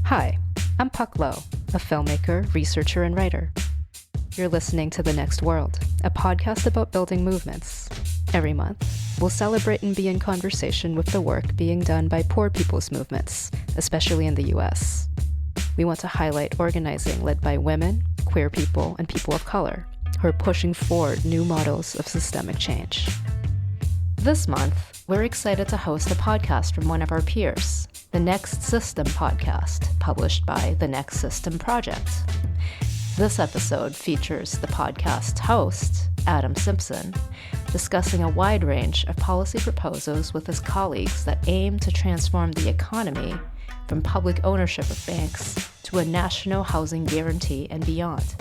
Hi, I'm Puck Lowe, a filmmaker, researcher, and writer. You're listening to The Next World, a podcast about building movements. Every month, we'll celebrate and be in conversation with the work being done by poor people's movements, especially in the US. We want to highlight organizing led by women, queer people, and people of color who are pushing forward new models of systemic change. This month, we're excited to host a podcast from one of our peers, the Next System podcast, published by the Next System Project. This episode features the podcast's host, Adam Simpson, discussing a wide range of policy proposals with his colleagues that aim to transform the economy from public ownership of banks to a national housing guarantee and beyond.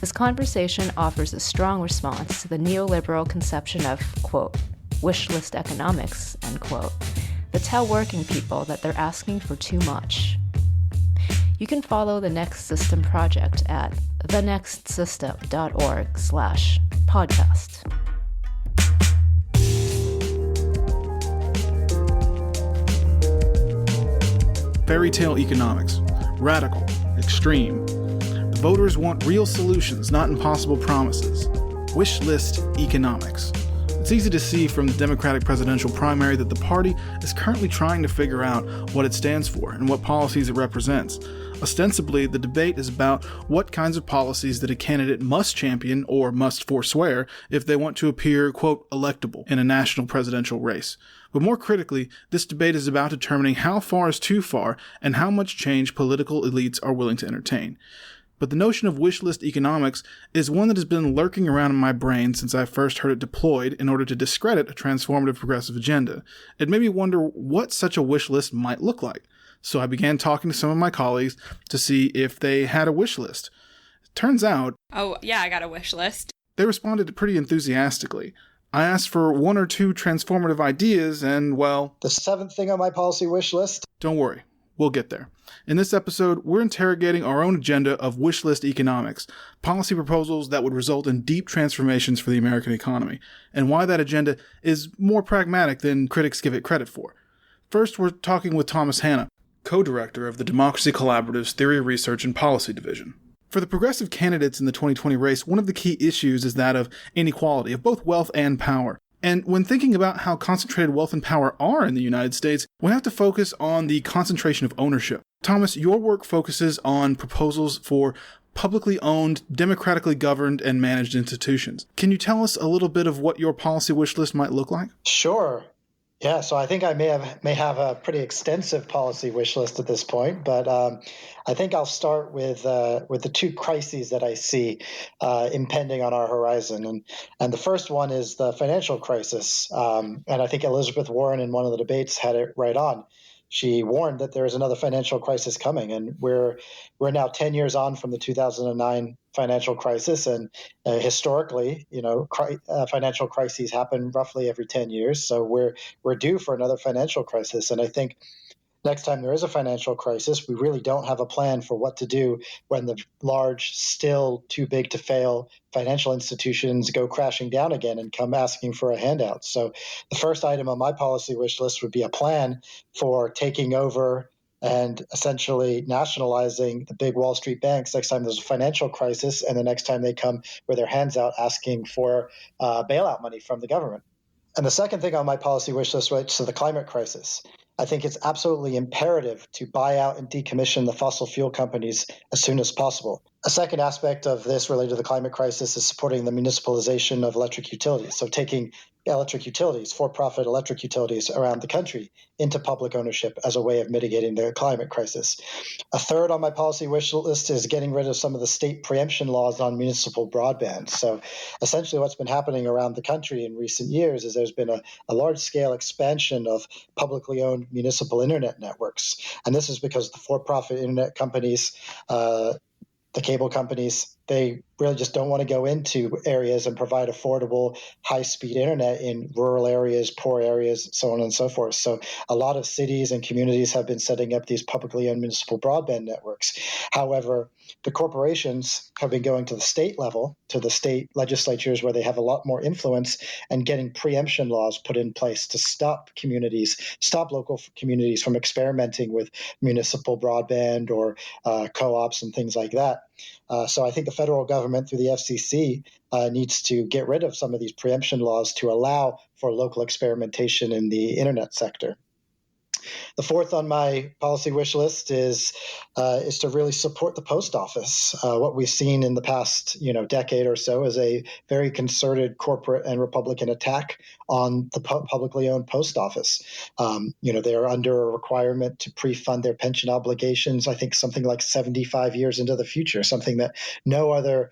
This conversation offers a strong response to the neoliberal conception of, quote, wish list economics, end quote, that tell working people that they're asking for too much. You can follow the Next System Project at thenextsystem.org/podcast. Fairy tale economics. Radical. Extreme. The voters want real solutions, not impossible promises. Wish list economics. It's easy to see from the Democratic presidential primary that the party is currently trying to figure out what it stands for and what policies it represents. Ostensibly, the debate is about what kinds of policies that a candidate must champion or must forswear if they want to appear, quote, electable in a national presidential race. But more critically, this debate is about determining how far is too far and how much change political elites are willing to entertain. But the notion of wish list economics is one that has been lurking around in my brain since I first heard it deployed in order to discredit a transformative progressive agenda. It made me wonder what such a wish list might look like. So I began talking to some of my colleagues to see if they had a wish list. Turns out... Oh, yeah, I got a wish list. They responded pretty enthusiastically. I asked for one or two transformative ideas and, well... The seventh thing on my policy wish list? Don't worry. We'll get there. In this episode, we're interrogating our own agenda of wish list economics, policy proposals that would result in deep transformations for the American economy, and why that agenda is more pragmatic than critics give it credit for. First, we're talking with Thomas Hanna, co-director of the Democracy Collaborative's Theory, Research, and Policy Division. For the progressive candidates in the 2020 race, one of the key issues is that of inequality, of both wealth and power. And when thinking about how concentrated wealth and power are in the United States, we have to focus on the concentration of ownership. Thomas, your work focuses on proposals for publicly owned, democratically governed, and managed institutions. Can you tell us a little bit of what your policy wish list might look like? Sure. Yeah, so I think I may have a pretty extensive policy wish list at this point, but I think I'll start with the two crises that I see impending on our horizon, and the first one is the financial crisis, and I think Elizabeth Warren in one of the debates had it right on. She warned that there is another financial crisis coming, and we're now 10 years on from the 2009 financial crisis, and historically, financial crises happen roughly every 10 years. So we're due for another financial crisis, and I think next time there is a financial crisis, we really don't have a plan for what to do when the large, still too big to fail financial institutions go crashing down again and come asking for a handout. So the first item on my policy wish list would be a plan for taking over and essentially nationalizing the big Wall Street banks next time there's a financial crisis and the next time they come with their hands out asking for bailout money from the government. And the second thing on my policy wish list relates to the climate crisis. I think it's absolutely imperative to buy out and decommission the fossil fuel companies as soon as possible. A second aspect of this related to the climate crisis is supporting the municipalization of electric utilities. So taking electric utilities, for-profit electric utilities around the country into public ownership as a way of mitigating the climate crisis. A third on my policy wish list is getting rid of some of the state preemption laws on municipal broadband. So essentially what's been happening around the country in recent years is there's been a large-scale expansion of publicly owned municipal internet networks. And this is because the for-profit internet companies, the cable companies, they really just don't want to go into areas and provide affordable, high-speed internet in rural areas, poor areas, so on and so forth. So a lot of cities and communities have been setting up these publicly owned municipal broadband networks. However, the corporations have been going to the state level, to the state legislatures where they have a lot more influence, and getting preemption laws put in place to stop local communities from experimenting with municipal broadband or co-ops and things like that. So I think the federal government through the FCC needs to get rid of some of these preemption laws to allow for local experimentation in the internet sector. The fourth on my policy wish list is to really support the post office. What we've seen in the past decade or so is a very concerted corporate and Republican attack on the publicly owned post office. They're under a requirement to pre-fund their pension obligations. I think something like 75 years into the future, something that no other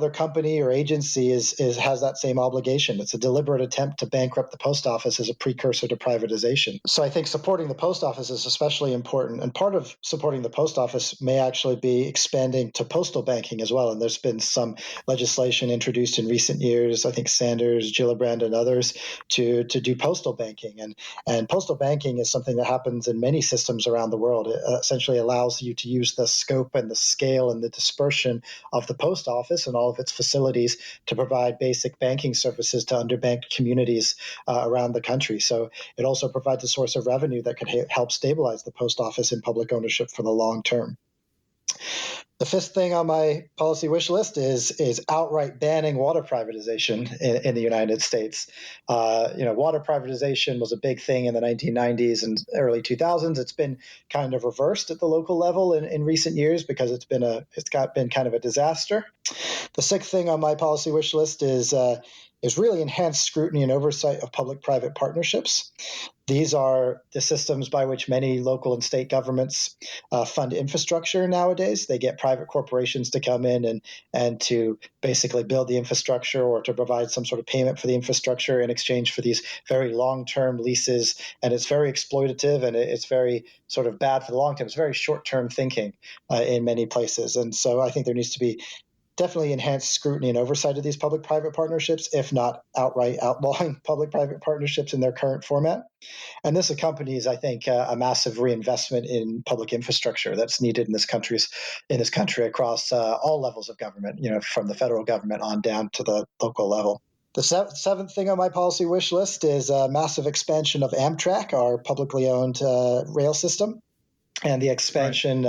company or agency has that same obligation. It's a deliberate attempt to bankrupt the post office as a precursor to privatization. So I think supporting the post office is especially important. And part of supporting the post office may actually be expanding to postal banking as well. And there's been some legislation introduced in recent years, I think Sanders, Gillibrand, and others, to do postal banking. And postal banking is something that happens in many systems around the world. It essentially allows you to use the scope and the scale and the dispersion of the post office and all of its facilities to provide basic banking services to underbanked communities around the country. So it also provides a source of revenue that could help stabilize the post office in public ownership for the long term. The fifth thing on my policy wish list is outright banning water privatization in the United States. Water privatization was a big thing in the 1990s and early 2000s. It's been kind of reversed at the local level in recent years because it's been kind of a disaster. The sixth thing on my policy wish list is really enhanced scrutiny and oversight of public-private partnerships. These are the systems by which many local and state governments fund infrastructure nowadays. They get private corporations to come in and to basically build the infrastructure or to provide some sort of payment for the infrastructure in exchange for these very long-term leases. And it's very exploitative and it's very sort of bad for the long term. It's very short-term thinking in many places. And so I think there needs to be definitely enhanced scrutiny and oversight of these public-private partnerships, if not outright outlawing public-private partnerships in their current format. And this accompanies, I think, a massive reinvestment in public infrastructure that's needed in this country across all levels of government, from the federal government on down to the local level. The seventh thing on my policy wish list is a massive expansion of Amtrak, our publicly owned rail system, and the expansion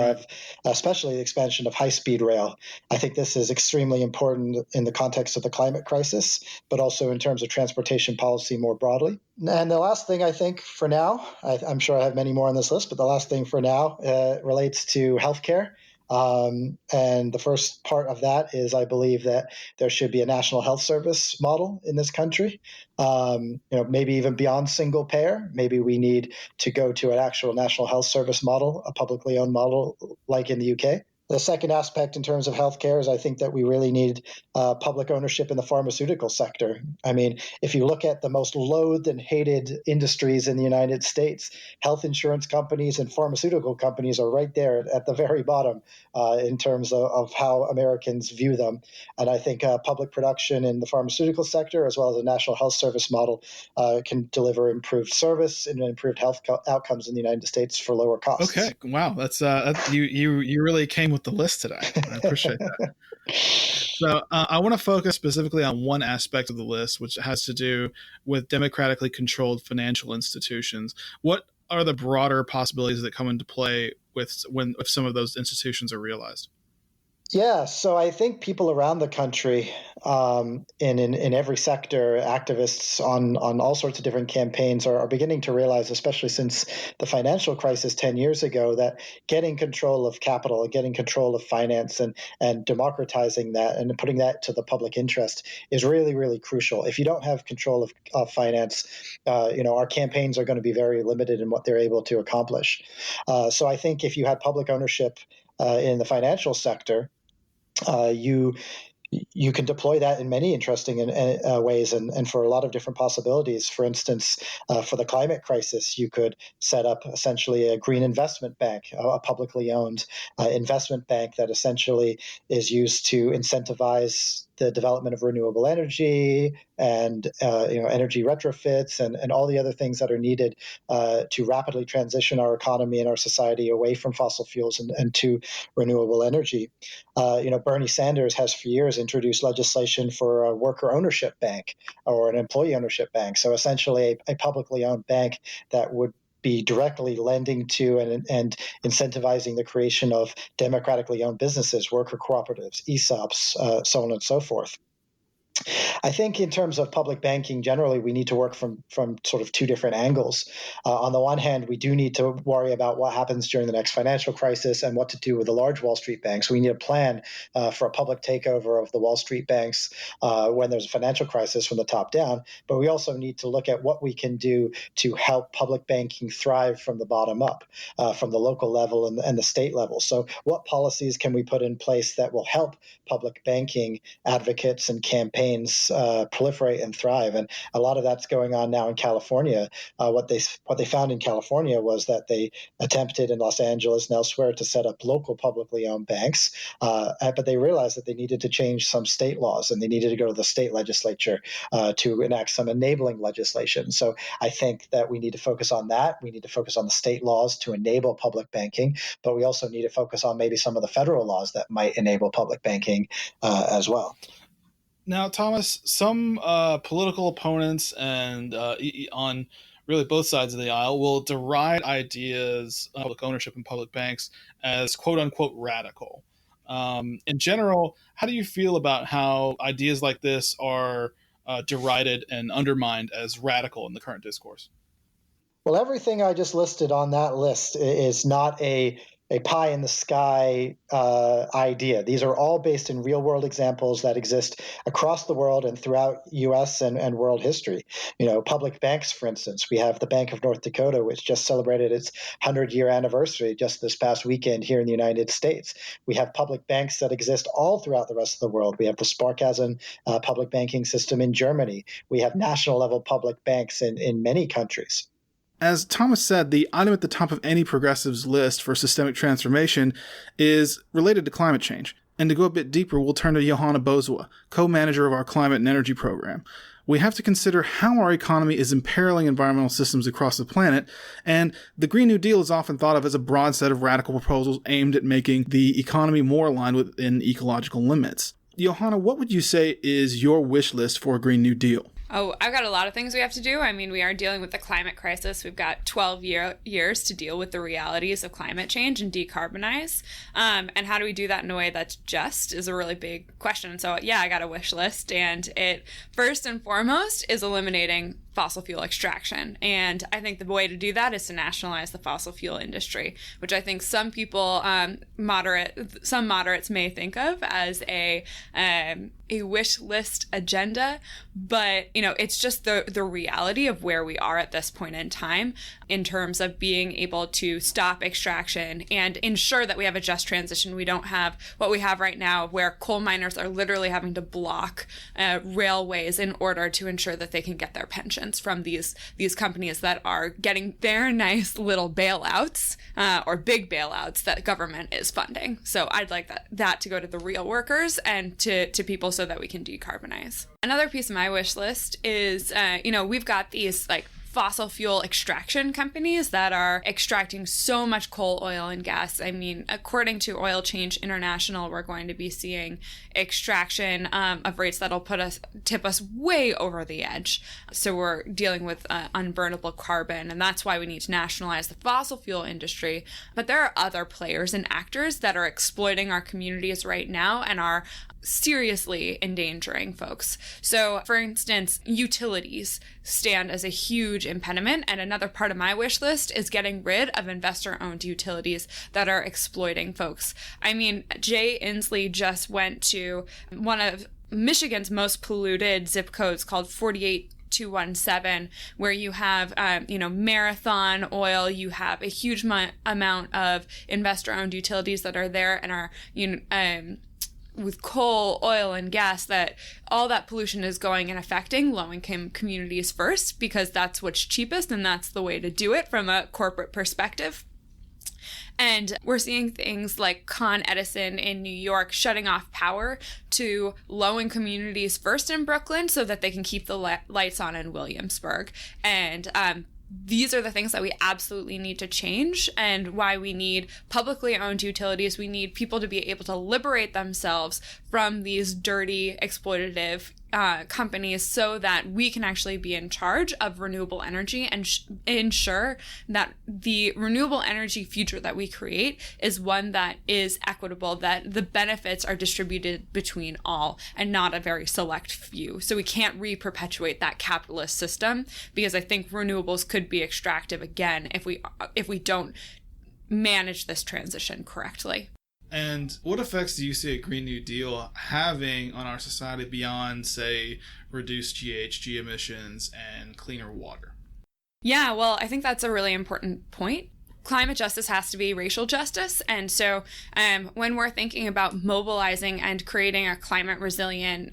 especially the expansion of high-speed rail. I think this is extremely important in the context of the climate crisis, but also in terms of transportation policy more broadly. And the last thing I think for now, I'm sure I have many more on this list, but the last thing for now relates to healthcare. And the first part of that is I believe that there should be a national health service model in this country, maybe even beyond single payer. Maybe we need to go to an actual national health service model, a publicly owned model like in the UK. The second aspect in terms of healthcare is I think that we really need public ownership in the pharmaceutical sector. I mean, if you look at the most loathed and hated industries in the United States, health insurance companies and pharmaceutical companies are right there at the very bottom in terms of how Americans view them. And I think public production in the pharmaceutical sector, as well as a national health service model, can deliver improved service and improved health outcomes in the United States for lower costs. Okay, wow, that's you really came with the list today. I appreciate that. So I want to focus specifically on one aspect of the list, which has to do with democratically controlled financial institutions. What are the broader possibilities that come into play if some of those institutions are realized? Yeah, so I think people around the country, in every sector, activists on all sorts of different campaigns are beginning to realize, especially since the financial crisis 10 years ago, that getting control of capital and getting control of finance and democratizing that and putting that to the public interest is really, really crucial. If you don't have control of finance, our campaigns are going to be very limited in what they're able to accomplish. So I think if you had public ownership in the financial sector, you you can deploy that in many interesting ways and for a lot of different possibilities. For instance, for the climate crisis, you could set up essentially a green investment bank, a publicly owned investment bank that essentially is used to incentivize the development of renewable energy and energy retrofits and all the other things that are needed to rapidly transition our economy and our society away from fossil fuels and to renewable energy. Bernie Sanders has for years introduced legislation for a worker ownership bank or an employee ownership bank. So essentially a publicly owned bank that would be directly lending to and incentivizing the creation of democratically owned businesses, worker cooperatives, ESOPs, so on and so forth. I think in terms of public banking, generally, we need to work from sort of two different angles. On the one hand, we do need to worry about what happens during the next financial crisis and what to do with the large Wall Street banks. We need a plan for a public takeover of the Wall Street banks when there's a financial crisis from the top down. But we also need to look at what we can do to help public banking thrive from the bottom up, from the local level and the state level. So what policies can we put in place that will help public banking advocates and campaigns proliferate and thrive? And a lot of that's going on now in California. What they found in California was that they attempted in Los Angeles and elsewhere to set up local publicly owned banks, but they realized that they needed to change some state laws and they needed to go to the state legislature to enact some enabling legislation. So I think that we need to focus on that. We need to focus on the state laws to enable public banking, but we also need to focus on maybe some of the federal laws that might enable public banking as well. Now, Thomas, some political opponents and on really both sides of the aisle will deride ideas of public ownership and public banks as quote-unquote radical. In general, how do you feel about how ideas like this are derided and undermined as radical in the current discourse? Well, everything I just listed on that list is not a pie in the sky idea. These are all based in real world examples that exist across the world and throughout U.S. and world history. Public banks, for instance, we have the Bank of North Dakota, which just celebrated its 100-year anniversary just this past weekend here in the United States. We have public banks that exist all throughout the rest of the world. We have the Sparkassen public banking system in Germany. We have national level public banks in many countries. As Thomas said, the item at the top of any progressive's list for systemic transformation is related to climate change. And to go a bit deeper, we'll turn to Johanna Bozua, co-manager of our climate and energy program. We have to consider how our economy is imperiling environmental systems across the planet, and the Green New Deal is often thought of as a broad set of radical proposals aimed at making the economy more aligned within ecological limits. Johanna, what would you say is your wish list for a Green New Deal? Oh, I've got a lot of things we have to do. I mean, we are dealing with the climate crisis. We've got 12 years to deal with the realities of climate change and decarbonize. And how do we do that in a way that's just is a really big question. So yeah, I got a wish list, and it first and foremost is eliminating fossil fuel extraction. And I think the way to do that is to nationalize the fossil fuel industry, which I think some people, some moderates may think of as a wish list agenda, but it's just the reality of where we are at this point in time in terms of being able to stop extraction and ensure that we have a just transition. We don't have what we have right now, where coal miners are literally having to block railways in order to ensure that they can get their pensions from these companies that are getting their nice little bailouts or big bailouts that government is funding. So I'd like that to go to the real workers and to people so that we can decarbonize. Another piece of my wish list is, we've got these fossil fuel extraction companies that are extracting so much coal, oil, and gas. I mean, according to Oil Change International, we're going to be seeing extraction of rates that'll tip us way over the edge. So we're dealing with unburnable carbon, and that's why we need to nationalize the fossil fuel industry. But there are other players and actors that are exploiting our communities right now and are seriously endangering folks. So, for instance, utilities stand as a huge impediment, and another part of my wish list is getting rid of investor-owned utilities that are exploiting folks. I mean, Jay Inslee just went to one of Michigan's most polluted zip codes called 48217, where you have, Marathon Oil, you have a huge amount of investor-owned utilities that are there and are, with coal, oil, and gas, that all that pollution is going and affecting low-income communities first, because that's what's cheapest and that's the way to do it from a corporate perspective. And we're seeing things like Con Edison in New York shutting off power to low-income communities first in Brooklyn so that they can keep the lights on in Williamsburg. And these are the things that we absolutely need to change, and why we need publicly owned utilities. We need people to be able to liberate themselves from these dirty, exploitative companies so that we can actually be in charge of renewable energy and ensure that the renewable energy future that we create is one that is equitable, that the benefits are distributed between all and not a very select few. So we can't re-perpetuate that capitalist system, because I think renewables could be extractive again if we don't manage this transition correctly. And what effects do you see a Green New Deal having on our society beyond, say, reduced GHG emissions and cleaner water? Yeah, well, I think that's a really important point. Climate justice has to be racial justice. And so when we're thinking about mobilizing and creating a climate resilient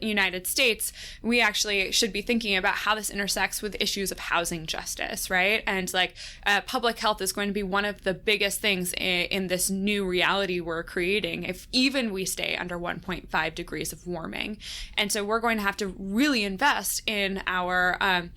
United States, we actually should be thinking about how this intersects with issues of housing justice, right? And public health is going to be one of the biggest things in this new reality we're creating if even we stay under 1.5 degrees of warming. And so we're going to have to really invest in our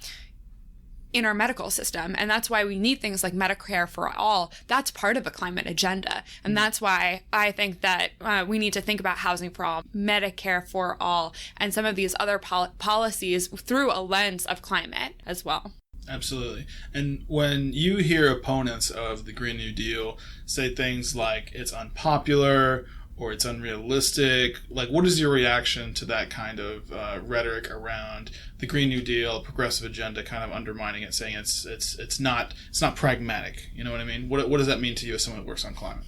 medical system. And that's why we need things like Medicare for all. That's part of a climate agenda. And that's why I think that we need to think about housing for all, Medicare for all, and some of these other policies through a lens of climate as well. Absolutely. And when you hear opponents of the Green New Deal say things like it's unpopular or it's unrealistic, what is your reaction to that kind of rhetoric around the Green New Deal, progressive agenda, kind of undermining it, saying it's not pragmatic? You know what I mean? What does that mean to you as someone who works on climate?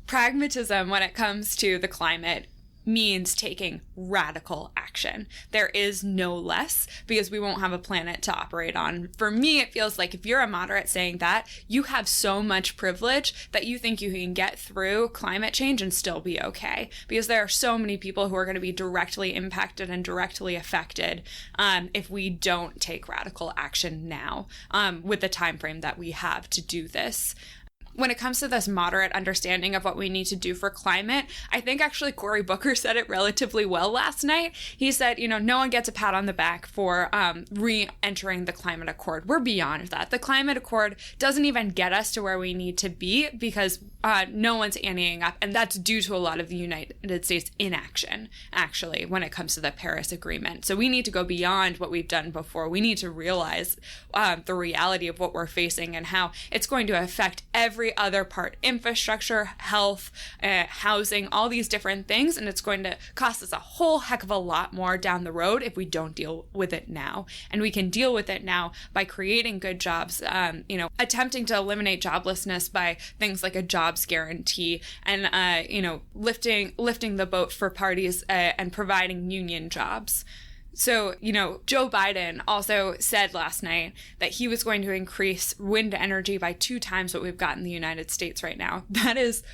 Pragmatism when it comes to the climate means taking radical action. There is no less, because we won't have a planet to operate on. For me, it feels like if you're a moderate saying that, you have so much privilege that you think you can get through climate change and still be okay, because there are so many people who are going to be directly impacted and directly affected if we don't take radical action now with the time frame that we have to do this. When it comes to this moderate understanding of what we need to do for climate, I think actually Cory Booker said it relatively well last night. He said, no one gets a pat on the back for re-entering the climate accord. We're beyond that. The climate accord doesn't even get us to where we need to be, because no one's anteing up. And that's due to a lot of the United States inaction, actually, when it comes to the Paris Agreement. So we need to go beyond what we've done before. We need to realize the reality of what we're facing and how it's going to affect every other part, infrastructure, health, housing, all these different things. And it's going to cost us a whole heck of a lot more down the road if we don't deal with it now. And we can deal with it now by creating good jobs, attempting to eliminate joblessness by things like a jobs guarantee and, lifting the boat for parties and providing union jobs. So, Joe Biden also said last night that he was going to increase wind energy by 2 times what we've got in the United States right now. That is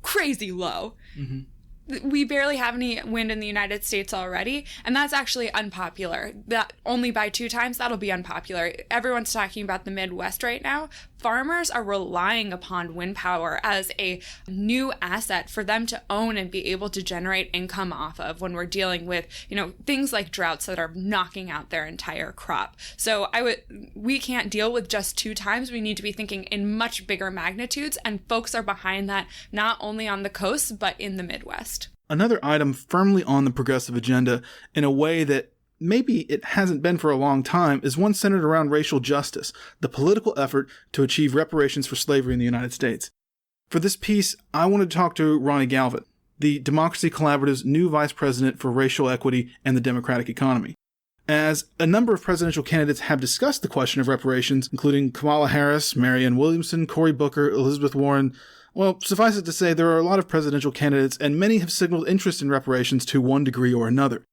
crazy low. Mm-hmm. We barely have any wind in the United States already, and that's actually unpopular. That only by 2 times, that'll be unpopular. Everyone's talking about the Midwest right now. Farmers are relying upon wind power as a new asset for them to own and be able to generate income off of when we're dealing with, things like droughts that are knocking out their entire crop. So we can't deal with just 2 times. We need to be thinking in much bigger magnitudes, and folks are behind that not only on the coast, but in the Midwest. Another item firmly on the progressive agenda in a way that maybe it hasn't been for a long time is one centered around racial justice, the political effort to achieve reparations for slavery in the United States. For this piece, I wanted to talk to Ronnie Galvin, the Democracy Collaborative's new vice president for racial equity and the democratic economy. As a number of presidential candidates have discussed the question of reparations, including Kamala Harris, Marianne Williamson, Cory Booker, Elizabeth Warren, well, suffice it to say there are a lot of presidential candidates, and many have signaled interest in reparations to one degree or another.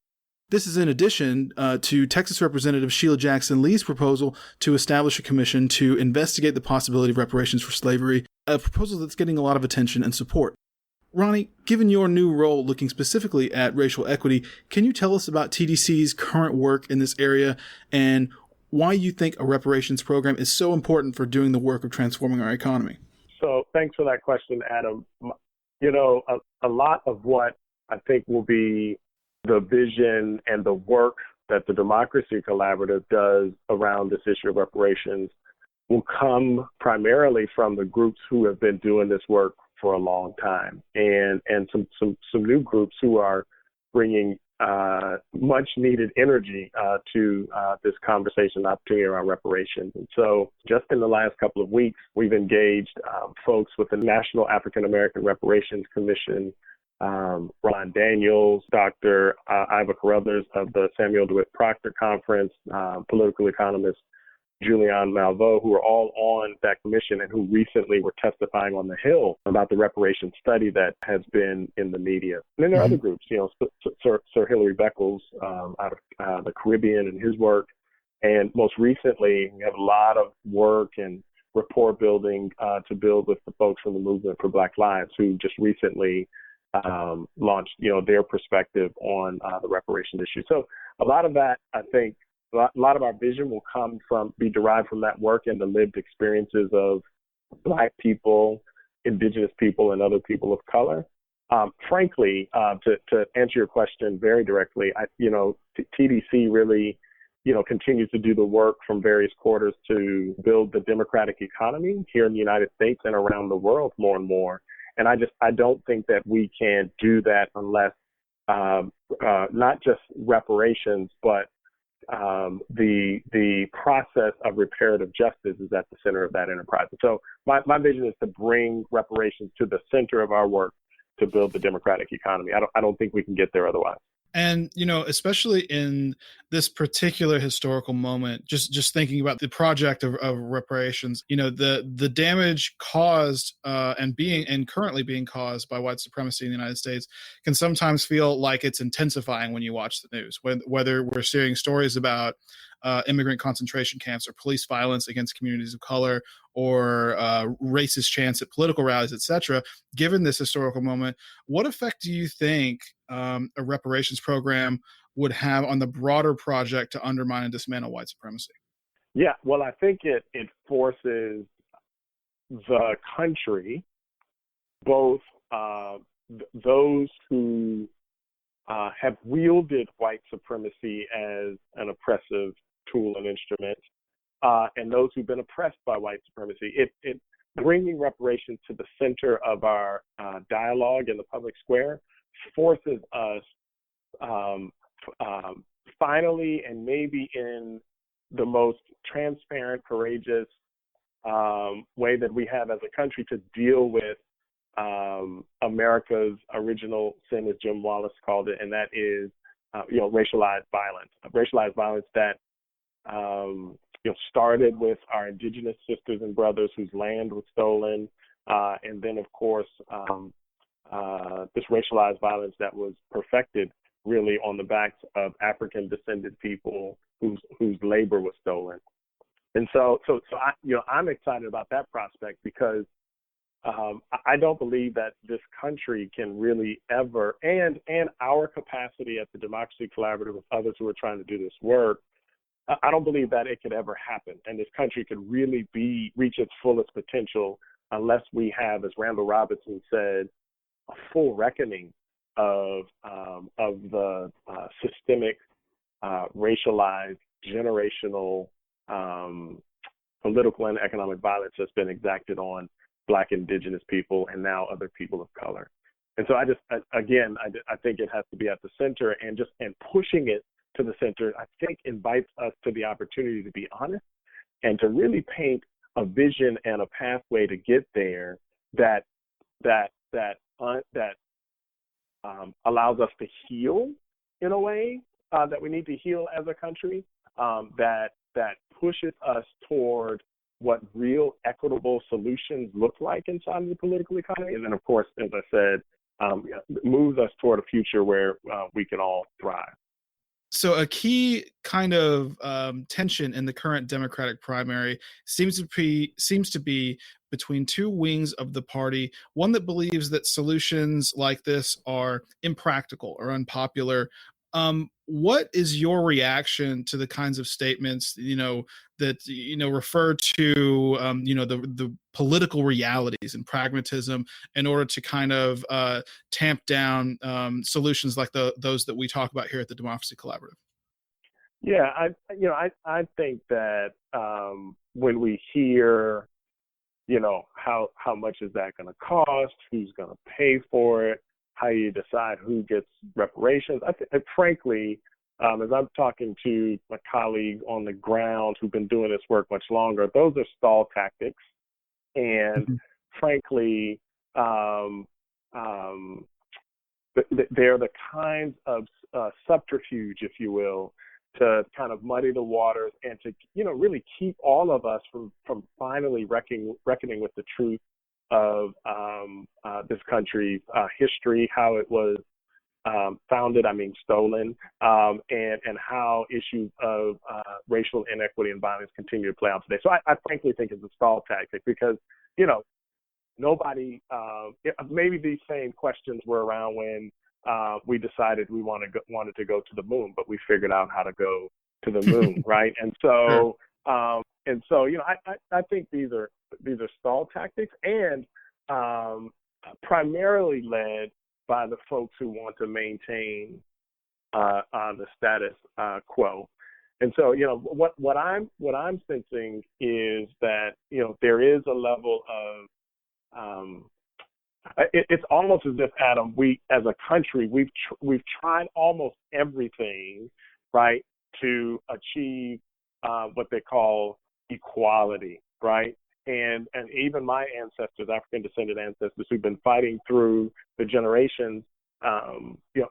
This is in addition to Texas Representative Sheila Jackson Lee's proposal to establish a commission to investigate the possibility of reparations for slavery, a proposal that's getting a lot of attention and support. Ronnie, given your new role looking specifically at racial equity, can you tell us about TDC's current work in this area and why you think a reparations program is so important for doing the work of transforming our economy? So thanks for that question, Adam. You know, a lot of what I think will be the vision and the work that the Democracy Collaborative does around this issue of reparations will come primarily from the groups who have been doing this work for a long time, and some new groups who are bringing much needed energy to this conversation opportunity around reparations. And so just in the last couple of weeks, we've engaged folks with the National African American Reparations Commission, Ron Daniels, Dr. Iva Carruthers of the Samuel DeWitt Proctor Conference, political economist Julian Malveaux, who are all on that commission and who recently were testifying on the Hill about the reparations study that has been in the media. And then there are other groups, you know, Sir Hilary Beckles out of the Caribbean and his work. And most recently, we have a lot of work and rapport building to build with the folks from the Movement for Black Lives, who just recently launched, you know, their perspective on the reparation issue. So a lot of that, I think, a lot of our vision will be derived from that work and the lived experiences of Black people, Indigenous people, and other people of color. Frankly, to answer your question very directly, TDC really, you know, continues to do the work from various quarters to build the democratic economy here in the United States and around the world more and more. And I don't think that we can do that unless not just reparations, but the process of reparative justice is at the center of that enterprise. And so my vision is to bring reparations to the center of our work to build the democratic economy. I don't think we can get there otherwise. And, you know, especially in this particular historical moment, just thinking about the project of reparations, you know, the damage caused and currently being caused by white supremacy in the United States can sometimes feel like it's intensifying when you watch the news, whether we're seeing stories about immigrant concentration camps or police violence against communities of color or racist chants at political rallies, etc. Given this historical moment, what effect do you think a reparations program would have on the broader project to undermine and dismantle white supremacy? Yeah, well, I think it forces the country, both those who have wielded white supremacy as an oppressive tool and instrument, and those who've been oppressed by white supremacy. It bringing reparations to the center of our dialogue in the public square forces us finally, and maybe in the most transparent, courageous way that we have as a country, to deal with America's original sin, as Jim Wallace called it, and that is, racialized violence that started with our indigenous sisters and brothers whose land was stolen, and then, of course, this racialized violence that was perfected really on the backs of African descended people whose labor was stolen. And so I'm excited about that prospect because I don't believe that this country can really ever, and our capacity at the Democracy Collaborative with others who are trying to do this work, I don't believe that it could ever happen. And this country could really reach its fullest potential unless we have, as Randall Robinson said, a full reckoning of the systemic, racialized, generational, political and economic violence that's been exacted on Black, Indigenous people, and now other people of color. And so I think it has to be at the center, and pushing it to the center, I think, invites us to the opportunity to be honest and to really paint a vision and a pathway to get there that allows us to heal in a way that we need to heal as a country, that pushes us toward what real equitable solutions look like inside of the political economy. And then, of course, as I said, moves us toward a future where we can all thrive. So a key kind of tension in the current Democratic primary seems to be between two wings of the party. One that believes that solutions like this are impractical or unpopular. What is your reaction to the kinds of statements that refer to the political realities and pragmatism in order to kind of tamp down solutions like those that we talk about here at the Democracy Collaborative? Yeah, I think that when we hear, how much is that going to cost, who's going to pay for it, how you decide who gets reparations, frankly, as I'm talking to my colleague on the ground who've been doing this work much longer, those are stall tactics, and frankly, they're the kinds of subterfuge, if you will, to kind of muddy the waters and to, really keep all of us from finally reckoning with the truth of this country's history, how it was founded, stolen, and how issues of racial inequity and violence continue to play out today. So I frankly think it's a stall tactic because, nobody, maybe these same questions were around when we decided we wanted to go to the moon, but we figured out how to go to the moon, right? And so, I think these are stall tactics, and primarily led by the folks who want to maintain the status quo. And so, what I'm sensing is that there is a level of it's almost as if, Adam, we as a country we've tried almost everything, right, to achieve what they call equality, right? And even my ancestors, African descended ancestors, who've been fighting through the generations,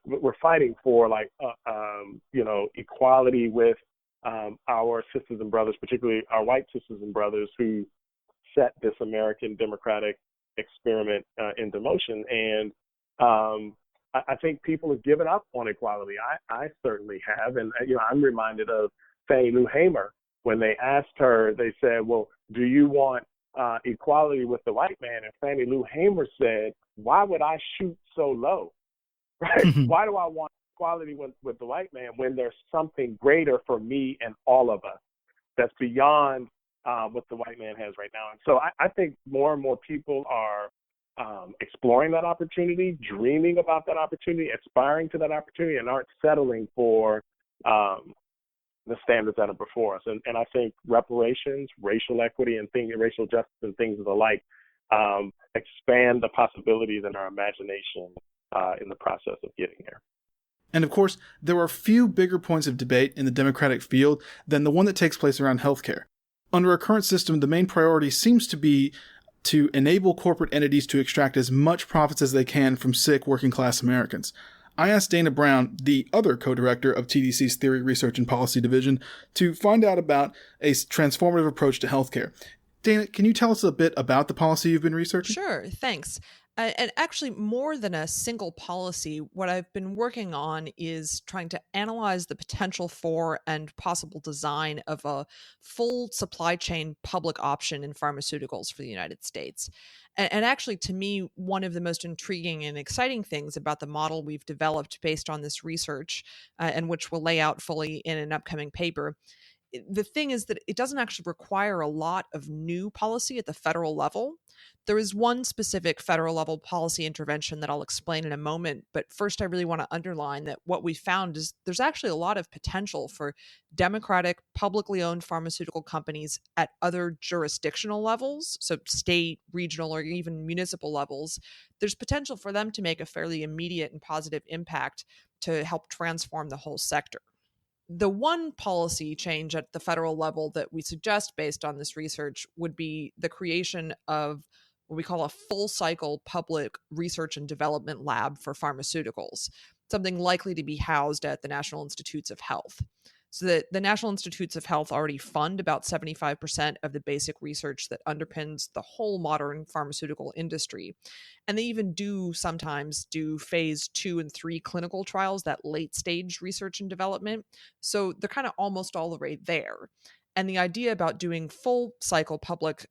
we're fighting for equality with our sisters and brothers, particularly our white sisters and brothers who set this American democratic experiment into motion. And I think people have given up on equality. I certainly have. And, I'm reminded of Fannie Lou Hamer. When they asked her, they said, well, do you want equality with the white man? And Fannie Lou Hamer said, why would I shoot so low? Right? Why do I want equality with the white man when there's something greater for me and all of us that's beyond what the white man has right now? And so I think more and more people are exploring that opportunity, dreaming about that opportunity, aspiring to that opportunity, and aren't settling for the standards that are before us. And I think reparations, racial equity, and racial justice and things of the like expand the possibilities in our imagination in the process of getting there. And of course, there are few bigger points of debate in the Democratic field than the one that takes place around healthcare. Under our current system, the main priority seems to be to enable corporate entities to extract as much profits as they can from sick working-class Americans. I asked Dana Brown, the other co-director of TDC's Theory, Research, and Policy Division, to find out about a transformative approach to healthcare. Dana, can you tell us a bit about the policy you've been researching? Sure, thanks. And actually, more than a single policy, what I've been working on is trying to analyze the potential for and possible design of a full supply chain public option in pharmaceuticals for the United States. And actually, to me, one of the most intriguing and exciting things about the model we've developed based on this research, and which we'll lay out fully in an upcoming paper, the thing is that it doesn't actually require a lot of new policy at the federal level. There is one specific federal level policy intervention that I'll explain in a moment. But first, I really want to underline that what we found is there's actually a lot of potential for democratic, publicly owned pharmaceutical companies at other jurisdictional levels, so state, regional, or even municipal levels. There's potential for them to make a fairly immediate and positive impact to help transform the whole sector. The one policy change at the federal level that we suggest based on this research would be the creation of what we call a full cycle public research and development lab for pharmaceuticals, something likely to be housed at the National Institutes of Health. So that the National Institutes of Health already fund about 75% of the basic research that underpins the whole modern pharmaceutical industry. And they even do sometimes do phase 2 and 3 clinical trials, that late stage research and development. So they're kind of almost all the way there. And the idea about doing full cycle public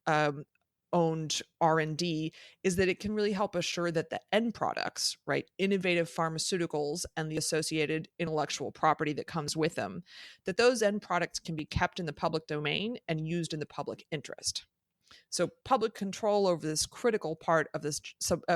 owned R&D is that it can really help assure that the end products, right, innovative pharmaceuticals and the associated intellectual property that comes with them, that those end products can be kept in the public domain and used in the public interest. So public control over this critical part of this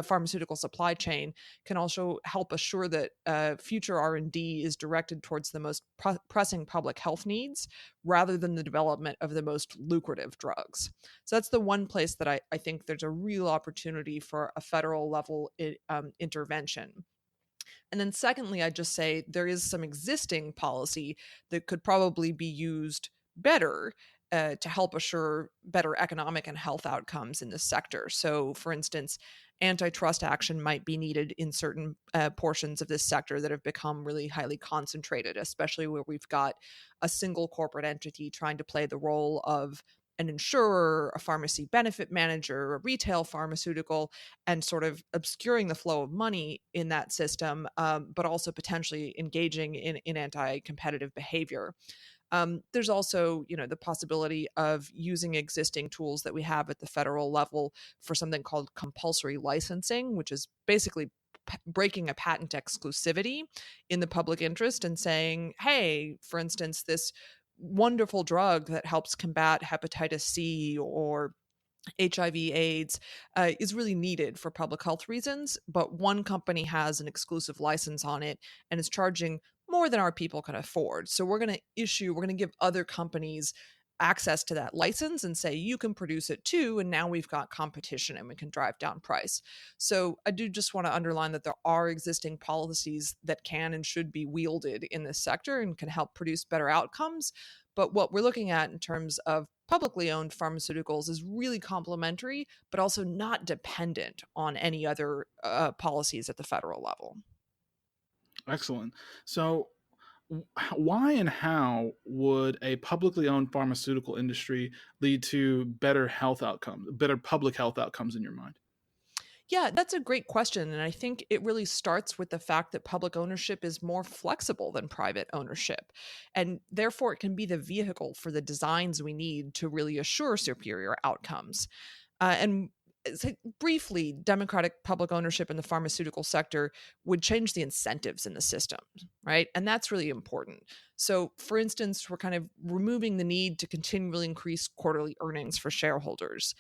pharmaceutical supply chain can also help assure that future R&D is directed towards the most pressing public health needs rather than the development of the most lucrative drugs. So that's the one place that I think there's a real opportunity for a federal level intervention. And then secondly, I'd just say there is some existing policy that could probably be used better to help assure better economic and health outcomes in this sector. So, for instance, antitrust action might be needed in certain portions of this sector that have become really highly concentrated, especially where we've got a single corporate entity trying to play the role of an insurer, a pharmacy benefit manager, a retail pharmaceutical, and sort of obscuring the flow of money in that system, but also potentially engaging in anti-competitive behavior. There's also, the possibility of using existing tools that we have at the federal level for something called compulsory licensing, which is basically breaking a patent exclusivity in the public interest and saying, hey, for instance, this wonderful drug that helps combat hepatitis C or HIV/AIDS is really needed for public health reasons, but one company has an exclusive license on it and is charging more than our people can afford. So we're going to give other companies access to that license and say, you can produce it too. And now we've got competition and we can drive down price. So I do just want to underline that there are existing policies that can and should be wielded in this sector and can help produce better outcomes. But what we're looking at in terms of publicly owned pharmaceuticals is really complementary, but also not dependent on any other policies at the federal level. Excellent. So, why and how would a publicly owned pharmaceutical industry lead to better health outcomes, better public health outcomes in your mind? Yeah, that's a great question. And I think it really starts with the fact that public ownership is more flexible than private ownership. And therefore, it can be the vehicle for the designs we need to really assure superior outcomes. And so briefly, democratic public ownership in the pharmaceutical sector would change the incentives in the system, right? And that's really important. So, for instance, we're kind of removing the need to continually increase quarterly earnings for shareholders.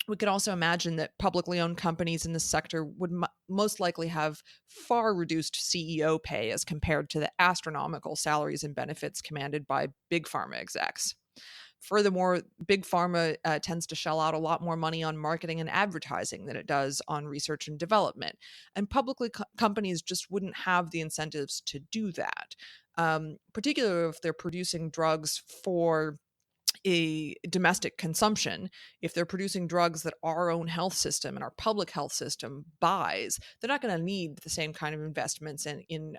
We could also imagine that publicly owned companies in this sector would most likely have far reduced CEO pay as compared to the astronomical salaries and benefits commanded by big pharma execs. Furthermore, big pharma tends to shell out a lot more money on marketing and advertising than it does on research and development. And publicly companies just wouldn't have the incentives to do that, particularly if they're producing drugs for a domestic consumption. If they're producing drugs that our own health system and our public health system buys, they're not going to need the same kind of investments in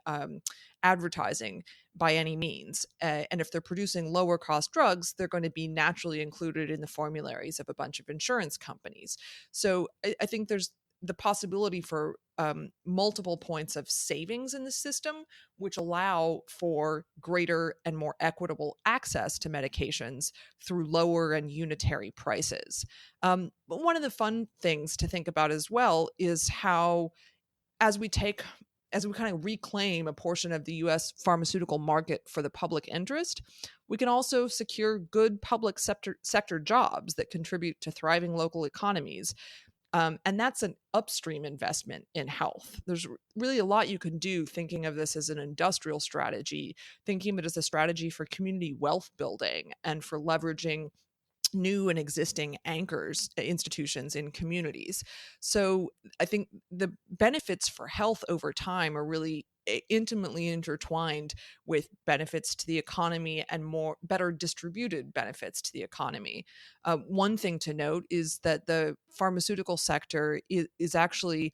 advertising by any means. And if they're producing lower cost drugs, they're going to be naturally included in the formularies of a bunch of insurance companies. So I think there's the possibility for multiple points of savings in the system, which allow for greater and more equitable access to medications through lower and unitary prices. But one of the fun things to think about as well is how, as we kind of reclaim a portion of the US pharmaceutical market for the public interest, we can also secure good public sector jobs that contribute to thriving local economies. And that's an upstream investment in health. There's really a lot you can do thinking of this as an industrial strategy, thinking of it as a strategy for community wealth building and for leveraging new and existing anchors, institutions in communities. So I think the benefits for health over time are really intimately intertwined with benefits to the economy and more better distributed benefits to the economy. One thing to note is that the pharmaceutical sector is actually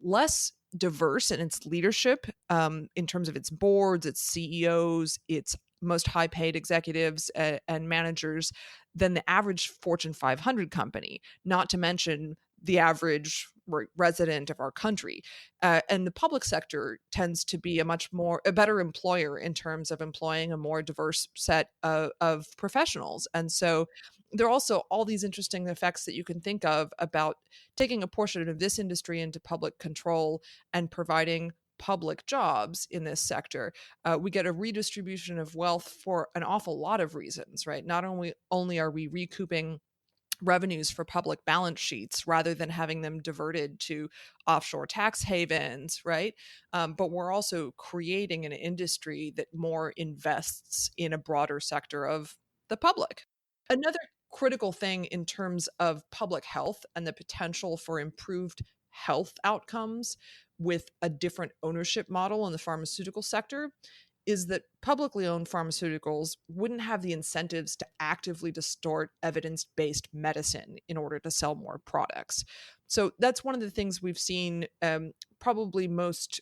less diverse in its leadership, in terms of its boards, its CEOs, its most high paid executives and managers than the average Fortune 500 company, not to mention the average resident of our country. And the public sector tends to be a better employer in terms of employing a more diverse set of professionals. And so there are also all these interesting effects that you can think of about taking a portion of this industry into public control and providing public jobs in this sector. We get a redistribution of wealth for an awful lot of reasons, right? Not only are we recouping revenues for public balance sheets rather than having them diverted to offshore tax havens, right? But we're also creating an industry that more invests in a broader sector of the public. Another critical thing in terms of public health and the potential for improved health outcomes with a different ownership model in the pharmaceutical sector is that publicly owned pharmaceuticals wouldn't have the incentives to actively distort evidence-based medicine in order to sell more products. So that's one of the things we've seen, probably most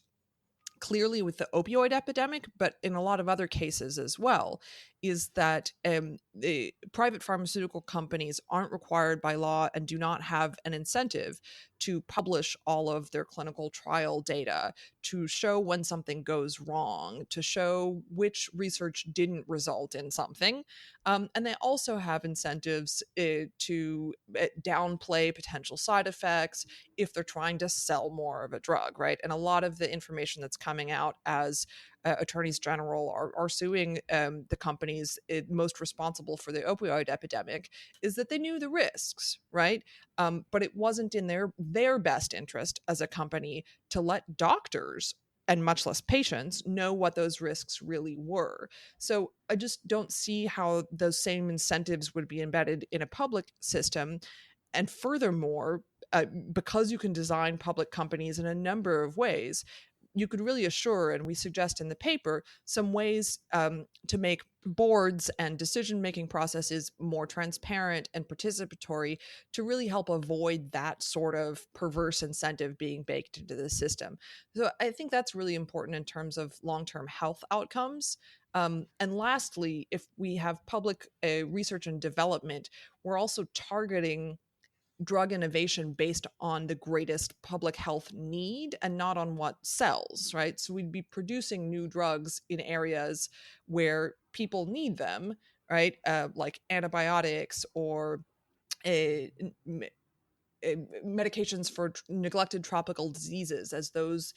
clearly with the opioid epidemic, but in a lot of other cases as well, is that the private pharmaceutical companies aren't required by law and do not have an incentive to publish all of their clinical trial data, to show when something goes wrong, to show which research didn't result in something. And they also have incentives to downplay potential side effects if they're trying to sell more of a drug, right? And a lot of the information that's coming out as attorneys general are suing the companies most responsible for the opioid epidemic is that they knew the risks, right? But it wasn't in their best interest as a company to let doctors and much less patients know what those risks really were. So I just don't see how those same incentives would be embedded in a public system. And furthermore, because you can design public companies in a number of ways, you could really assure, and we suggest in the paper, some ways to make boards and decision-making processes more transparent and participatory to really help avoid that sort of perverse incentive being baked into the system. So I think that's really important in terms of long-term health outcomes. And lastly, if we have public research and development, we're also targeting drug innovation based on the greatest public health need and not on what sells, right? So we'd be producing new drugs in areas where people need them, right? Like antibiotics or medications for neglected tropical diseases as those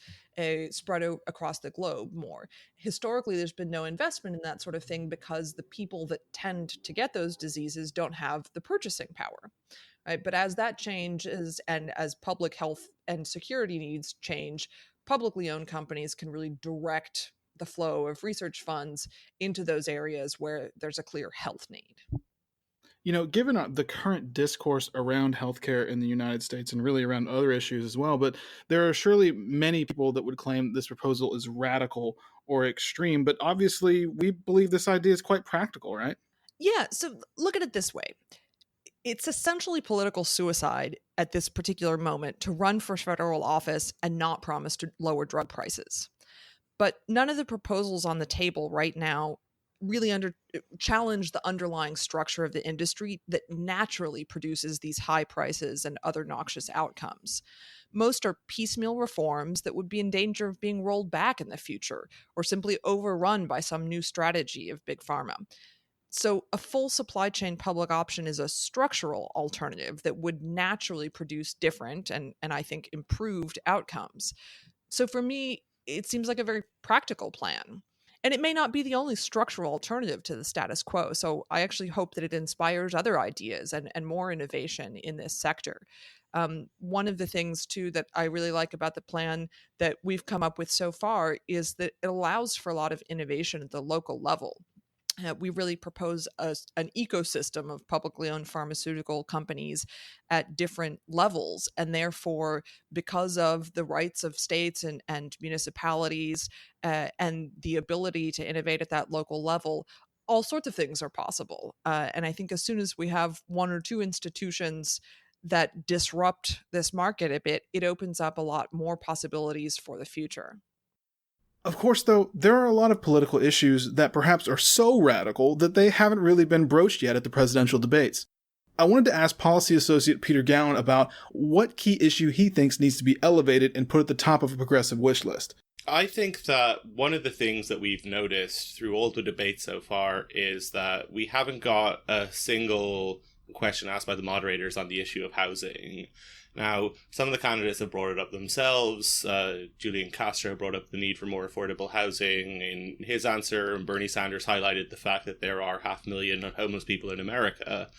spread across the globe more. Historically, there's been no investment in that sort of thing because the people that tend to get those diseases don't have the purchasing power. Right? But as that changes and as public health and security needs change, publicly owned companies can really direct the flow of research funds into those areas where there's a clear health need. You know, given the current discourse around healthcare in the United States and really around other issues as well, but there are surely many people that would claim this proposal is radical or extreme. But obviously, we believe this idea is quite practical, right? Yeah, so look at it this way. It's essentially political suicide at this particular moment to run for federal office and not promise to lower drug prices. But none of the proposals on the table right now really challenge the underlying structure of the industry that naturally produces these high prices and other noxious outcomes. Most are piecemeal reforms that would be in danger of being rolled back in the future or simply overrun by some new strategy of big pharma. So, a full supply chain public option is a structural alternative that would naturally produce different and I think improved outcomes. So, for me, it seems like a very practical plan. And it may not be the only structural alternative to the status quo. So, I actually hope that it inspires other ideas and more innovation in this sector. One of the things, too, that I really like about the plan that we've come up with so far is that it allows for a lot of innovation at the local level. We really propose an ecosystem of publicly owned pharmaceutical companies at different levels. And therefore, because of the rights of states and municipalities and the ability to innovate at that local level, all sorts of things are possible. And I think as soon as we have one or two institutions that disrupt this market a bit, it opens up a lot more possibilities for the future. Of course, though, there are a lot of political issues that perhaps are so radical that they haven't really been broached yet at the presidential debates. I wanted to ask Policy Associate Peter Gowan about what key issue he thinks needs to be elevated and put at the top of a progressive wish list. I think that one of the things that we've noticed through all the debates so far is that we haven't got a single question asked by the moderators on the issue of housing. Now, some of the candidates have brought it up themselves. Julian Castro brought up the need for more affordable housing in his answer, and Bernie Sanders highlighted the fact that there are 500,000 homeless people in America.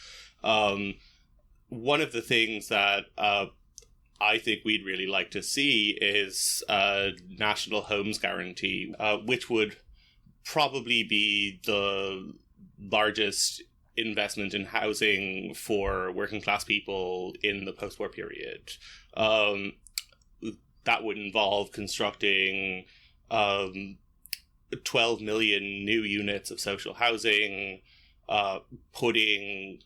One of the things that I think we'd really like to see is a national homes guarantee, which would probably be the largest investment in housing for working class people in the post-war period. That would involve constructing 12 million new units of social housing, putting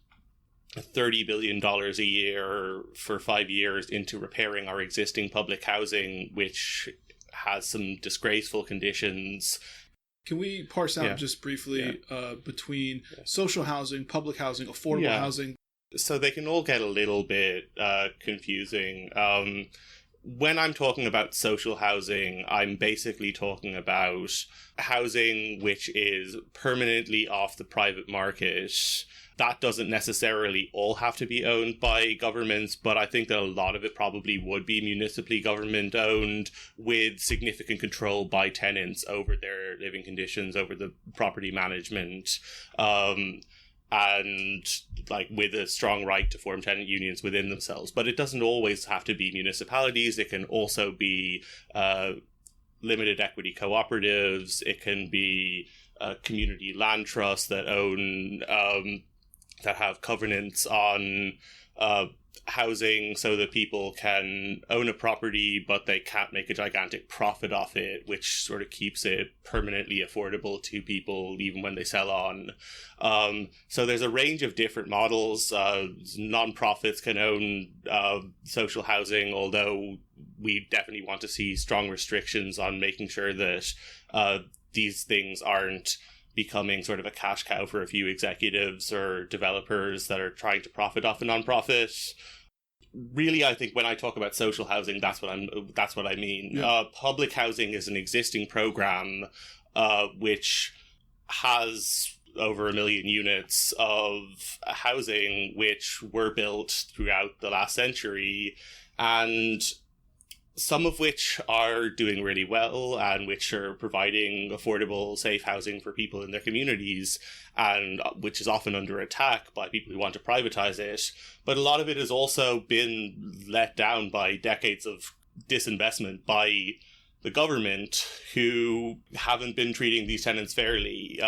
$30 billion a year for 5 years into repairing our existing public housing, which has some disgraceful conditions. Can we parse out just briefly between social housing, public housing, affordable housing? So they can all get a little bit confusing. When I'm talking about social housing, I'm basically talking about housing which is permanently off the private market. That doesn't necessarily all have to be owned by governments, but I think that a lot of it probably would be municipally government owned, with significant control by tenants over their living conditions, over the property management, and like with a strong right to form tenant unions within themselves. But it doesn't always have to be municipalities. It can also be limited equity cooperatives. It can be community land trusts that own that have covenants on housing so that people can own a property, but they can't make a gigantic profit off it, which sort of keeps it permanently affordable to people even when they sell on. So there's a range of different models. Non-profits can own social housing, although we definitely want to see strong restrictions on making sure that these things aren't becoming sort of a cash cow for a few executives or developers that are trying to profit off a nonprofit. Really, I think when I talk about social housing, that's what I mean. Yeah. Public housing is an existing program which has over 1 million units of housing which were built throughout the last century, and some of which are doing really well and which are providing affordable, safe housing for people in their communities, and which is often under attack by people who want to privatize it. But a lot of it has also been let down by decades of disinvestment by the government, who haven't been treating these tenants fairly,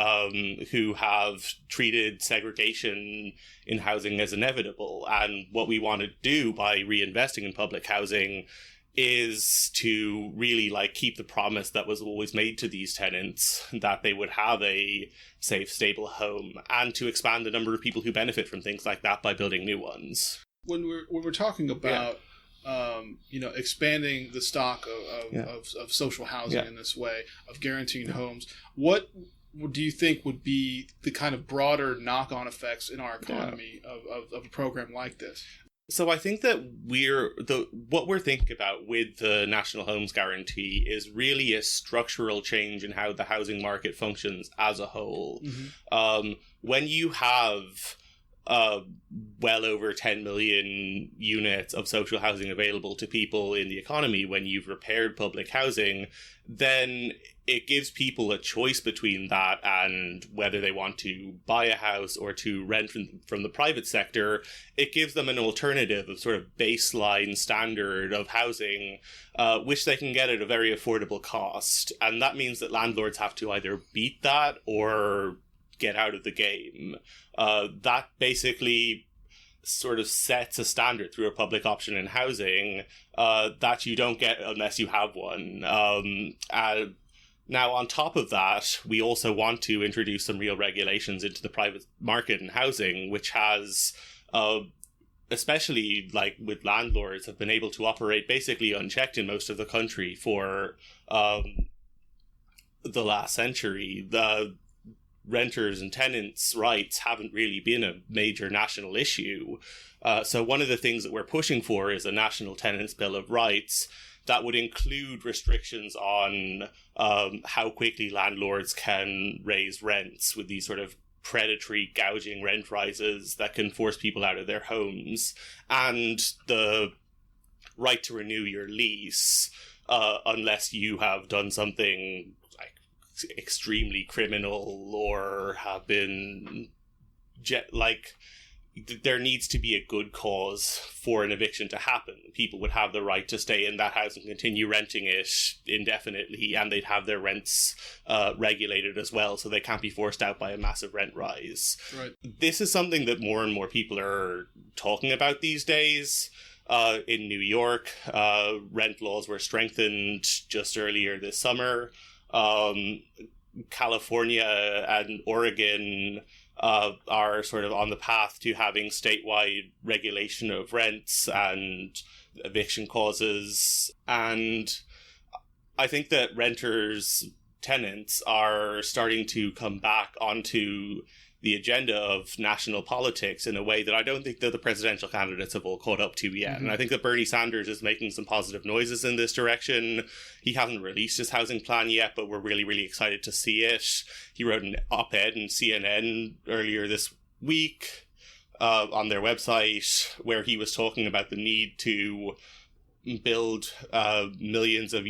who have treated segregation in housing as inevitable. And what we want to do by reinvesting in public housing is to really keep the promise that was always made to these tenants that they would have a safe, stable home, and to expand the number of people who benefit from things like that by building new ones. When we're talking about expanding the stock of social housing in this way, of guaranteeing homes, what do you think would be the kind of broader knock-on effects in our economy of a program like this? So I think that what we're thinking about with the National Homes Guarantee is really a structural change in how the housing market functions as a whole. Mm-hmm. When you have well over 10 million units of social housing available to people in the economy, when you've repaired public housing, then it gives people a choice between that and whether they want to buy a house or to rent from the private sector. It gives them an alternative of sort of baseline standard of housing, which they can get at a very affordable cost. And that means that landlords have to either beat that or get out of the game. That basically sort of sets a standard through a public option in housing that you don't get unless you have one. Now, on top of that, we also want to introduce some real regulations into the private market in housing, which has especially like with landlords, have been able to operate basically unchecked in most of the country for the last century. The renters and tenants' rights haven't really been a major national issue. So one of the things that we're pushing for is a national tenants' bill of rights that would include restrictions on how quickly landlords can raise rents with these sort of predatory gouging rent rises that can force people out of their homes, and the right to renew your lease unless you have done something like extremely criminal or have been there needs to be a good cause for an eviction to happen. People would have the right to stay in that house and continue renting it indefinitely, and they'd have their rents regulated as well, so they can't be forced out by a massive rent rise. Right. This is something that more and more people are talking about these days. In New York, rent laws were strengthened just earlier this summer. California and Oregon are sort of on the path to having statewide regulation of rents and eviction clauses. And I think that tenants are starting to come back onto the agenda of national politics in a way that I don't think that the presidential candidates have all caught up to yet. Mm-hmm. And I think that Bernie Sanders is making some positive noises in this direction. He hasn't released his housing plan yet, but we're really, really excited to see it. He wrote an op-ed in CNN earlier this week on their website where he was talking about the need to build millions of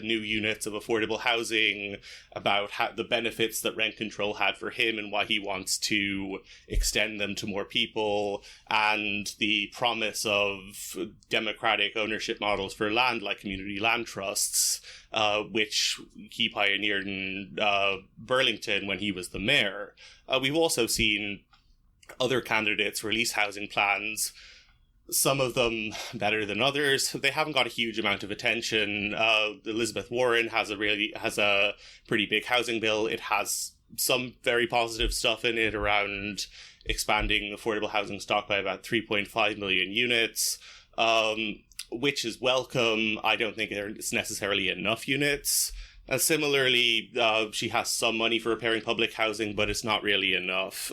new units of affordable housing, about the benefits that rent control had for him and why he wants to extend them to more people, and the promise of democratic ownership models for land like community land trusts, which he pioneered in Burlington when he was the mayor. We've also seen other candidates release housing plans, some of them better than others. They haven't got a huge amount of attention. Elizabeth Warren has a pretty big housing bill. It has some very positive stuff in it around expanding affordable housing stock by about 3.5 million units, which is welcome. I don't think it's necessarily enough units. And similarly, she has some money for repairing public housing, but it's not really enough.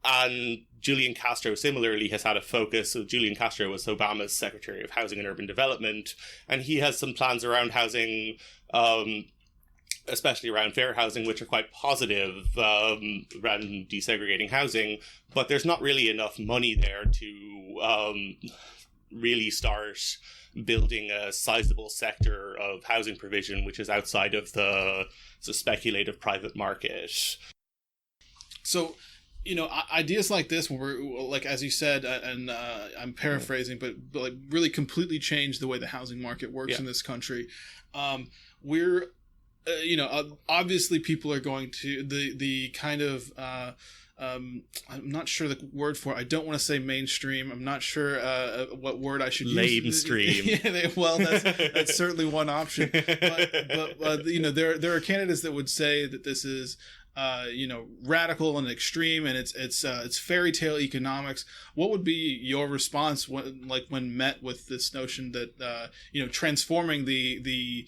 And Julian Castro similarly has had a focus. So Julian Castro was Obama's Secretary of Housing and Urban Development, and he has some plans around housing, especially around fair housing, which are quite positive around desegregating housing, but there's not really enough money there to really start building a sizable sector of housing provision, which is outside of the speculative private market. So, ideas like this, when we're like, as you said, and I'm paraphrasing, but like really completely change the way the housing market works in this country. We're, obviously people are going to the kind of, I'm not sure the word for it. I don't want to say mainstream. I'm not sure what word I should use. Lamestream. Well, that's certainly one option. But there are candidates that would say that this is radical and extreme, and it's fairy tale economics. What would be your response when met with this notion that transforming the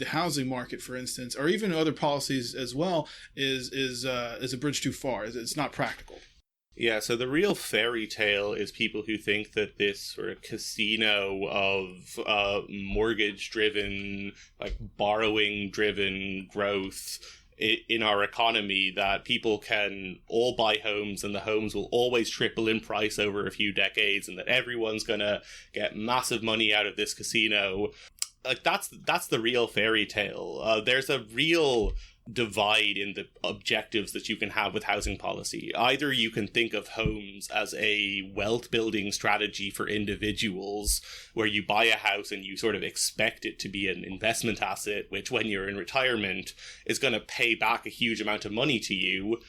housing market, for instance, or even other policies as well, is a bridge too far? It's not practical. Yeah, so the real fairy tale is people who think that this sort of casino of mortgage-driven, like borrowing-driven growth in our economy, that people can all buy homes and the homes will always triple in price over a few decades, and that everyone's gonna get massive money out of this casino. Like that's the real fairy tale. There's a real divide in the objectives that you can have with housing policy. Either you can think of homes as a wealth building strategy for individuals, where you buy a house and you sort of expect it to be an investment asset, which when you're in retirement is going to pay back a huge amount of money to you.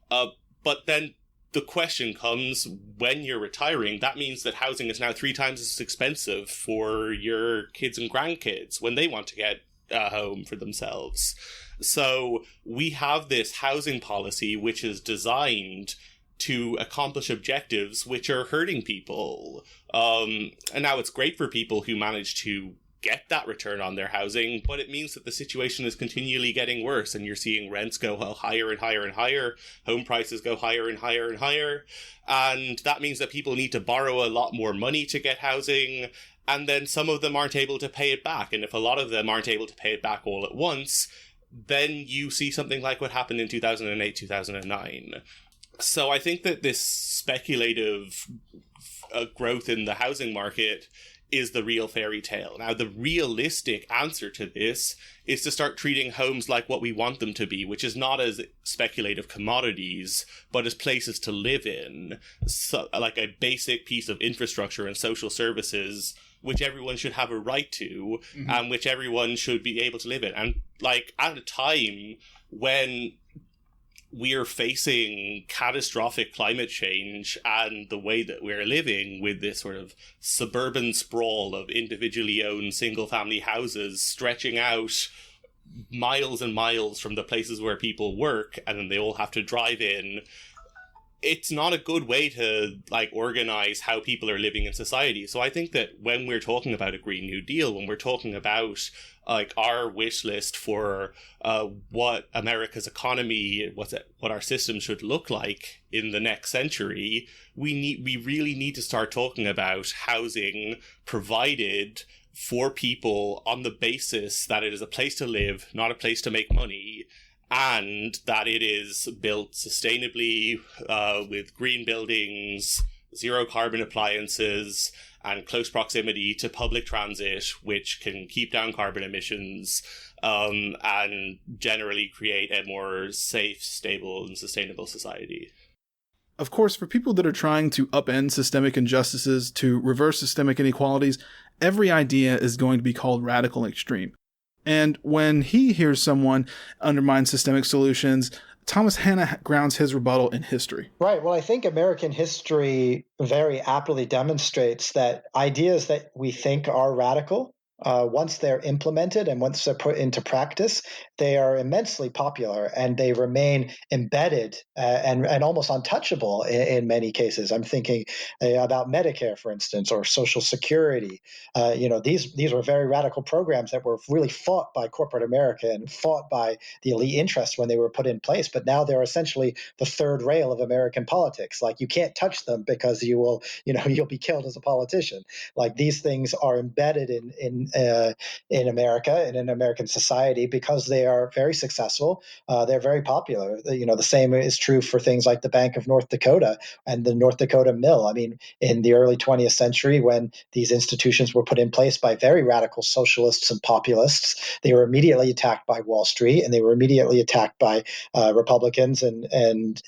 But then the question comes, when you're retiring, that means that housing is now 3 times as expensive for your kids and grandkids when they want to get a home for themselves. So we have this housing policy which is designed to accomplish objectives which are hurting people. And now it's great for people who manage to get that return on their housing, but it means that the situation is continually getting worse, and you're seeing rents go higher and higher and higher, home prices go higher and higher and higher, and that means that people need to borrow a lot more money to get housing, and then some of them aren't able to pay it back, and if a lot of them aren't able to pay it back all at once, then you see something like what happened in 2008, 2009. So I think that this speculative growth in the housing market is the real fairy tale. Now, the realistic answer to this is to start treating homes like what we want them to be, which is not as speculative commodities, but as places to live in, so, like a basic piece of infrastructure and social services which everyone should have a right to, and which everyone should be able to live in. And like at a time when we're facing catastrophic climate change and the way that we're living with this sort of suburban sprawl of individually owned single-family houses stretching out miles and miles from the places where people work, and then they all have to drive in. It's not a good way to like organize how people are living in society. So I think that when we're talking about a Green New Deal, when we're talking about like our wish list for what America's economy, what our system should look like in the next century, we really need to start talking about housing provided for people on the basis that it is a place to live, not a place to make money, and that it is built sustainably with green buildings, zero carbon appliances, and close proximity to public transit, which can keep down carbon emissions and generally create a more safe, stable, and sustainable society. Of course, for people that are trying to upend systemic injustices, to reverse systemic inequalities, every idea is going to be called radical and extreme. And when he hears someone undermine systemic solutions, Thomas Hanna grounds his rebuttal in history. Right. Well, I think American history very aptly demonstrates that ideas that we think are radical, once they're implemented and once they're put into practice, they are immensely popular and they remain embedded and almost untouchable in many cases. I'm thinking about Medicare, for instance, or Social Security. These were very radical programs that were really fought by corporate America and fought by the elite interests when they were put in place. But now they're essentially the third rail of American politics. Like, you can't touch them because you'll be killed as a politician. Like, these things are embedded in America and in American society because they are very successful. They're very popular. The same is true for things like the Bank of North Dakota and the North Dakota Mill. I mean, in the early 20th century, when these institutions were put in place by very radical socialists and populists, they were immediately attacked by Wall Street, and they were immediately attacked by Republicans and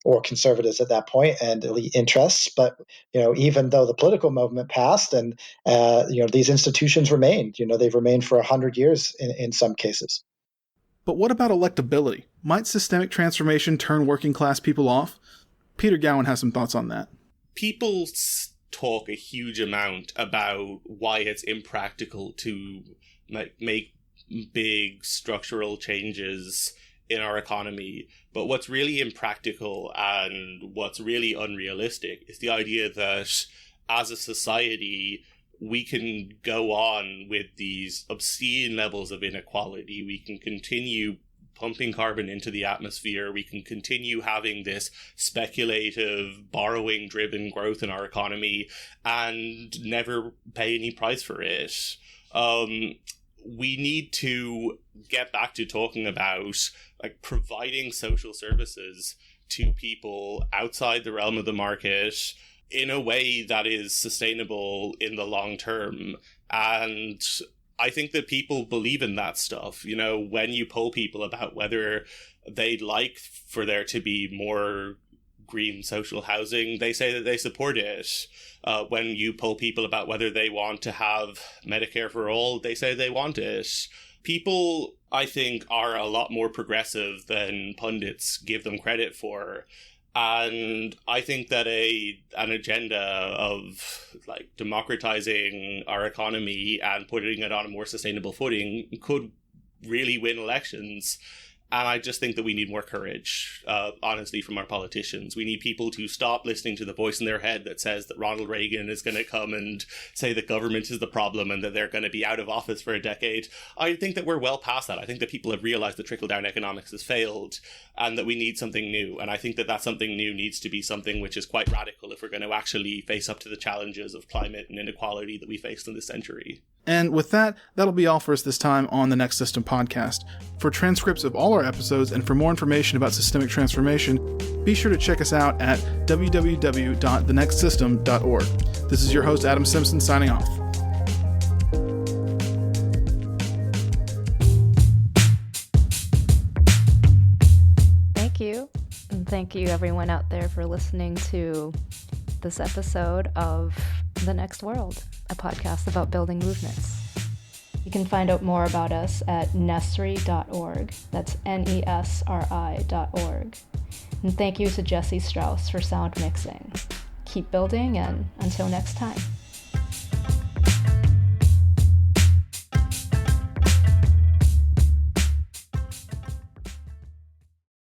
or conservatives at that point, and elite interests. But even though the political movement passed, and these institutions remained, they've remained for 100 years in some cases. But what about electability? Might systemic transformation turn working class people off? Peter Gowan has some thoughts on that. People talk a huge amount about why it's impractical to make big structural changes in our economy, but what's really impractical and what's really unrealistic is the idea that as a society we can go on with these obscene levels of inequality. We can continue pumping carbon into the atmosphere. We can continue having this speculative, borrowing-driven growth in our economy and never pay any price for it. We need to get back to talking about like providing social services to people outside the realm of the market in a way that is sustainable in the long term. And I think that people believe in that stuff. When you poll people about whether they'd like for there to be more green social housing, they say that they support it. When you poll people about whether they want to have Medicare for all, they say they want it. People, I think, are a lot more progressive than pundits give them credit for. And I think that an agenda of like democratizing our economy and putting it on a more sustainable footing could really win elections. And I just think that we need more courage, honestly, from our politicians. We need people to stop listening to the voice in their head that says that Ronald Reagan is going to come and say that government is the problem and that they're going to be out of office for a decade. I think that we're well past that. I think that people have realized that trickle-down economics has failed and that we need something new. And I think that something new needs to be something which is quite radical if we're going to actually face up to the challenges of climate and inequality that we faced in this century. And with that, that'll be all for us this time on the Next System podcast. For transcripts of all our episodes and for more information about systemic transformation, be sure to check us out at www.thenextsystem.org. This is your host, Adam Simpson, signing off. Thank you. And thank you, everyone out there, for listening to this episode of The Next World, a podcast about building movements. You can find out more about us at nesri.org. That's nesri.org. And thank you to Jesse Strauss for sound mixing. Keep building, and until next time.